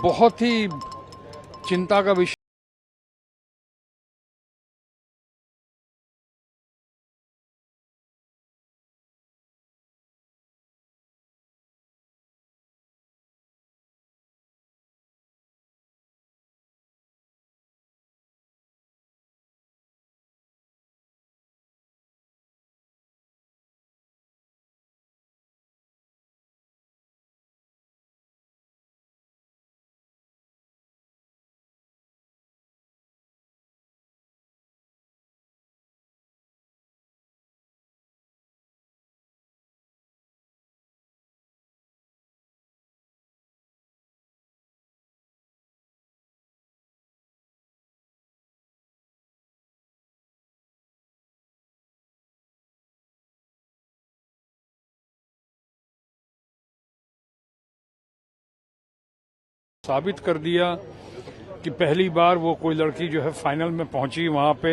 बहुत ही चिंता का विषय साबित कर दिया कि पहली बार वो कोई लड़की जो है फाइनल में पहुंची वहां पे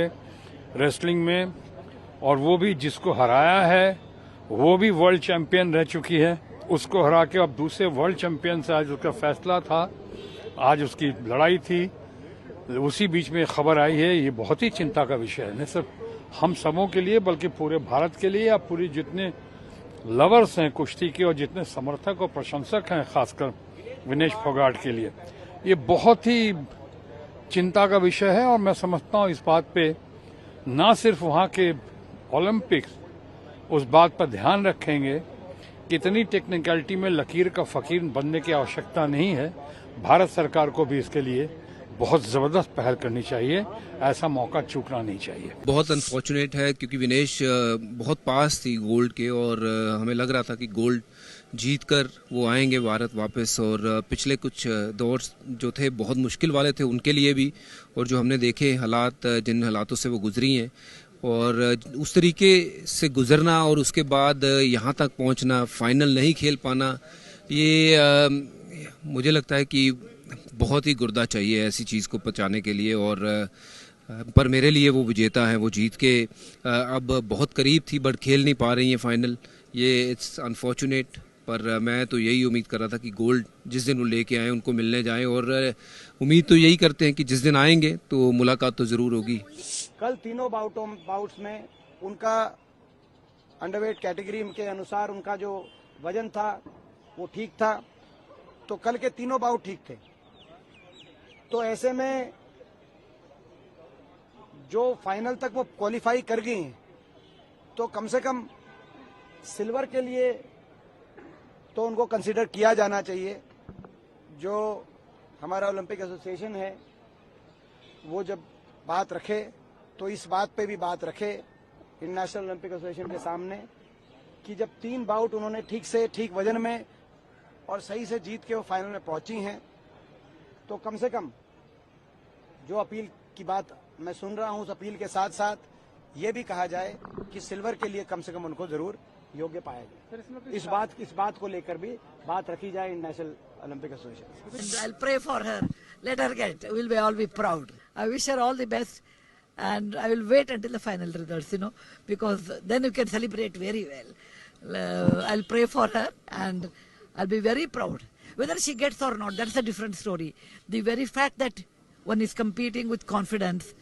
रेसलिंग में, और वो भी जिसको हराया है वो भी वर्ल्ड चैंपियन रह चुकी है। उसको हरा के अब दूसरे वर्ल्ड चैंपियन से आज उसका फैसला था, आज उसकी लड़ाई थी। उसी बीच में खबर आई है। ये बहुत ही चिंता का विषय है, न सिर्फ हम सबों के लिए बल्कि पूरे भारत के लिए या पूरी जितने लवर्स हैं कुश्ती के और जितने समर्थक और प्रशंसक हैं, खासकर विनेश फोगाट के लिए ये बहुत ही चिंता का विषय है। और मैं समझता हूं इस बात पे ना सिर्फ वहां के ओलंपिक्स उस बात पर ध्यान रखेंगे कि इतनी टेक्निकलिटी में लकीर का फकीर बनने की आवश्यकता नहीं है। भारत सरकार को भी इसके लिए बहुत जबरदस्त पहल करनी चाहिए, ऐसा मौका चूकना नहीं चाहिए। बहुत अनफॉर्चुनेट है क्योंकि विनेश बहुत पास थी गोल्ड के, और हमें लग रहा था कि गोल्ड जीत कर वो आएंगे भारत वापस। और पिछले कुछ दौर जो थे बहुत मुश्किल वाले थे उनके लिए भी, और जो हमने देखे हालात, जिन हालातों से वो गुजरी हैं, और उस तरीके से गुजरना और उसके बाद यहाँ तक पहुँचना, फाइनल नहीं खेल पाना, ये मुझे लगता है कि बहुत ही गुर्दा चाहिए ऐसी चीज़ को पचाने के लिए। और पर मेरे लिए वो विजेता है, वो जीत के अब बहुत करीब थी बट खेल नहीं पा रही है फाइनल। ये इट्स अनफॉर्चुनेट, पर मैं तो यही उम्मीद कर रहा था कि गोल्ड जिस दिन वो लेके आए उनको मिलने जाएं, और उम्मीद तो यही करते हैं कि जिस दिन आएंगे तो मुलाकात तो ज़रूर होगी। कल तीनों बाउट्स में उनका अंडरवेट कैटेगरी के अनुसार उनका जो वजन था वो ठीक था, तो कल के तीनों बाउट ठीक थे। तो ऐसे में जो फाइनल तक वो क्वालिफाई कर गई हैं, तो कम से कम सिल्वर के लिए तो उनको कंसीडर किया जाना चाहिए। जो हमारा ओलंपिक एसोसिएशन है वो जब बात रखे तो इस बात पे भी बात रखे इंटरनेशनल ओलंपिक एसोसिएशन के सामने कि जब 3 बाउट उन्होंने ठीक से ठीक वजन में और सही से जीत के वो फाइनल में पहुंची हैं, तो कम से कम जो अपील की बात मैं सुन रहा हूं, उस अपील के साथ साथ ये भी कहा जाए कि सिल्वर के लिए कम से कम उनको जरूर योग्य पाया जाए। इस बात को लेकर भी बात रखी जाए international Olympic association. I'll pray for her. Let her get. We'll all be proud. I wish her all the best, and I will wait until the final results, because then you can celebrate very well. I'll pray for her, and I'll be very proud. Whether she gets or not, that's a different story. The very fact that one is competing with confidence,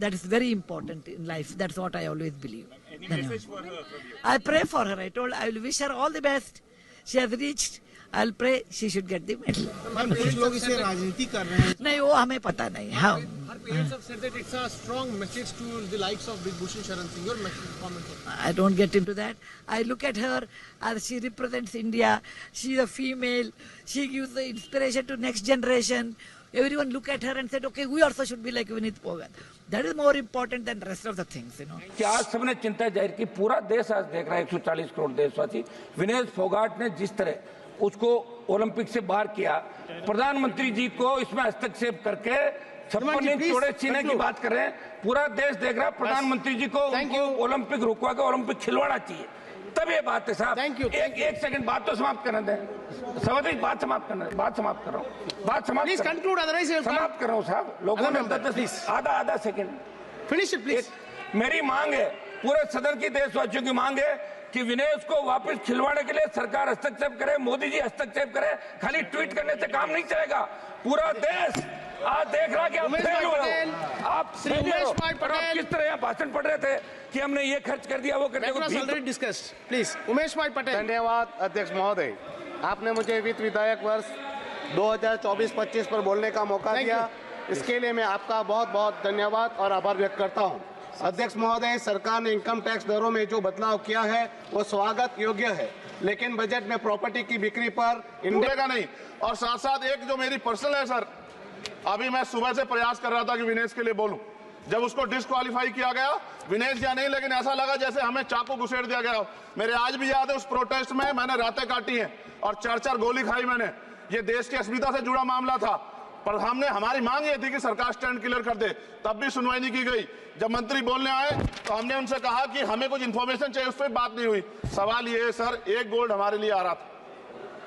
that is very important in life. That's what I always believe. Any message for her from you? I pray for her. I will wish her all the best. She has reached. I'll pray she should get the medal. कुछ लोग इसे राजनीति कर रहे हैं। नहीं, वो हमें पता नहीं। हाँ। Her parents have said that it's a strong message to the likes of Bhushan Sharan Singh. Your comment on that? I don't get into that. I look at her as she represents India. She's a female. She gives the inspiration to next generation. Everyone look at her and said, okay, we also should be like Vineet Phogat. That is more important than the rest of the things, कि आज सबने चिंता जाहिर की, पूरा देश आज देख रहा है, 140 करोड़ देशवासी। विनेश फोगाट ने जिस तरह उसको ओलंपिक से बाहर किया, प्रधानमंत्री जी को इसमें हस्तक्षेप करके 56 इंच चौड़े सीने की बात कर रहे हैं। पूरा देश देख रहा है, प्रधानमंत्री जी को ओलंपिक रुकवा के ओलंपिक खिलवाना चाहिए, तब ये बात है साहब। एक सेकंड बात तो समाप्त करने दें, सवाल बात समाप्त करना, बात समाप्त कर रहा हूँ, बात समाप्त समाप्त कर रहा हूँ साहब। लोगों ने आधा सेकंड फिनिश प्लीज। मेरी मांग है, पूरे सदन की देशवासियों की मांग है कि विनेश को वापस खिलवाने के लिए सरकार हस्तक्षेप करे, मोदी जी हस्तक्षेप करे। खाली ट्वीट करने से काम नहीं चलेगा। पूरा देश आज देख रहा कि आप फेल हो रहे हो, आप फेल हो। और आप किस तरह यहाँ भाषण पढ़ रहे थे कि हमने ये खर्च कर दिया, वो कर दिया। डिस्कस प्लीज उमेश भाई पटेल। धन्यवाद अध्यक्ष महोदय, आपने मुझे वित्त विधायक वर्ष 2024-25 पर बोलने का मौका दिया, इसके लिए मैं आपका बहुत बहुत धन्यवाद और आभार व्यक्त करता हूं। अध्यक्ष महोदय, सरकार ने इनकम टैक्स दरों में जो बदलाव किया है वो स्वागत योग्य है, लेकिन बजट में प्रॉपर्टी की बिक्री पर इंडेगा नहीं। और साथ साथ एक जो मेरी पर्सनल है सर, अभी मैं सुबह से प्रयास कर रहा था कि विनेश के लिए बोलूं, जब उसको डिस्क्वालीफाई किया गया, विनेश या नहीं, लेकिन ऐसा लगा जैसे हमें चाकू घुसेड़ दिया गया। मेरे आज भी याद है उस प्रोटेस्ट में मैंने रातें काटी हैं और 4-4 गोली खाई मैंने। ये देश की अस्मिता से जुड़ा मामला था, पर हमने हमारी मांग ये थी कि सरकार स्टैंड क्लियर कर दे, तब भी सुनवाई नहीं की गई। जब मंत्री बोलने आए तो हमने उनसे कहा कि हमें कुछ इन्फॉर्मेशन चाहिए, उस पर बात नहीं हुई। सवाल ये है सर, एक गोल्ड हमारे लिए आ रहा था,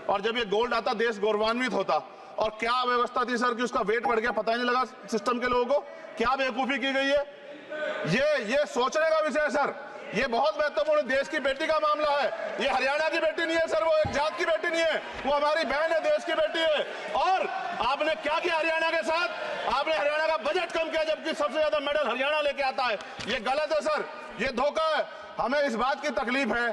और जब ये गोल्ड आता देश गौरवान्वित होता। और क्या व्यवस्था थी सर कि उसका वेट बढ़ गया, पता ही नहीं लगा सिस्टम के लोगों को। क्या बेवकूफी की गई है, ये सोचने का विषय है सर। ये बहुत महत्वपूर्ण, देश की बेटी का मामला है। ये हरियाणा की बेटी नहीं है सर, वो एक जात की बेटी नहीं है, वो हमारी बहन है, देश की बेटी है। और आपने क्या किया हरियाणा के साथ? आपने हरियाणा का बजट कम किया, जबकि सबसे ज्यादा मेडल हरियाणा लेके आता है। ये गलत है सर, ये धोखा है। हमें इस बात की तकलीफ है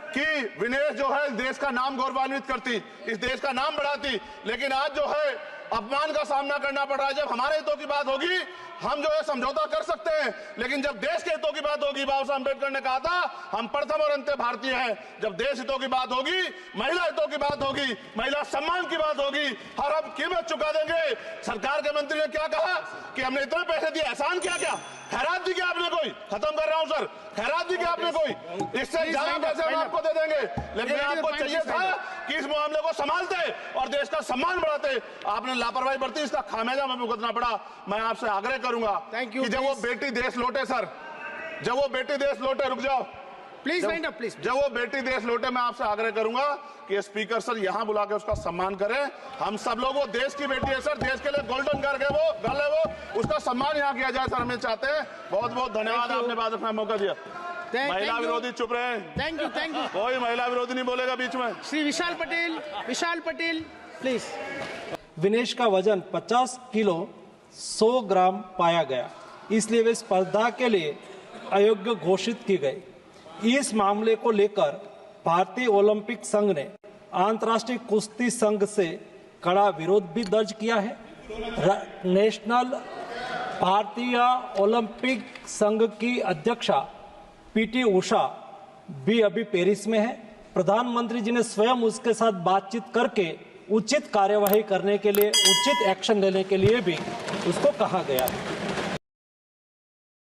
कि विनेश जो है देश का नाम गौरवान्वित करती, इस देश का नाम बढ़ाती, लेकिन आज जो है अपमान का सामना करना पड़ रहा है। जब हमारे हितों की बात होगी हम जो है समझौता कर सकते हैं, लेकिन जब देश के हितों की बात होगी, बाबा साहब अम्बेडकर ने कहा था हम प्रथम और अंत्य भारतीय हैं। जब देश हितों की बात होगी, महिला हितों की बात होगी, महिला सम्मान की बात होगी, हर हम कीमत चुका देंगे। सरकार के मंत्री ने क्या कहा कि हमने इतने पैसे दिए, एहसान किया क्या? खैरात दी क्या आपने कोई? खत्म कर रहा हूं सर, खैरात दी क्या आपने कोई? इससे ज्यादा पैसे हम आपको दे देंगे, लेकिन आपको चाहिए था कि इस मामले को संभालते और देश का सम्मान बढ़ाते। आपने लापरवाही बरती, इसका खामियाजा हमें भुगतना पड़ा। मैं आपसे आग्रह करूंगा कि जब वो बेटी देश लौटे सर, जब वो बेटी देश लौटे, रुक जाओ प्लीज वाइंड अप प्लीज। जब वो बेटी देश लौटे, मैं आपसे आग्रह करूंगा कि स्पीकर सर यहां बुला के उसका सम्मान करें। हम सब लोग, वो देश की बेटी है सर, देश के लिए गोल्डन गर्ल है वो, उसका सम्मान यहां किया जाए सर, हमें चाहते हैं। बहुत बहुत धन्यवाद, आपने बात रखने का मौका दिया। महिला विरोधी चुप रहे। थैंक यू कोई महिला विरोधी नहीं बोलेगा बीच में। श्री विशाल पटेल प्लीज। विनेश का वजन 50 किलो 100 ग्राम पाया गया, इसलिए वे स्पर्धा के लिए अयोग्य घोषित की गई। इस मामले को लेकर भारतीय ओलंपिक संघ ने अंतर्राष्ट्रीय कुश्ती संघ से कड़ा विरोध भी दर्ज किया है। नेशनल भारतीय ओलंपिक संघ की अध्यक्षा PT उषा भी अभी पेरिस में है। प्रधानमंत्री जी ने स्वयं उसके साथ बातचीत करके उचित कार्यवाही करने के लिए, उचित एक्शन लेने के लिए भी उसको कहा गया है।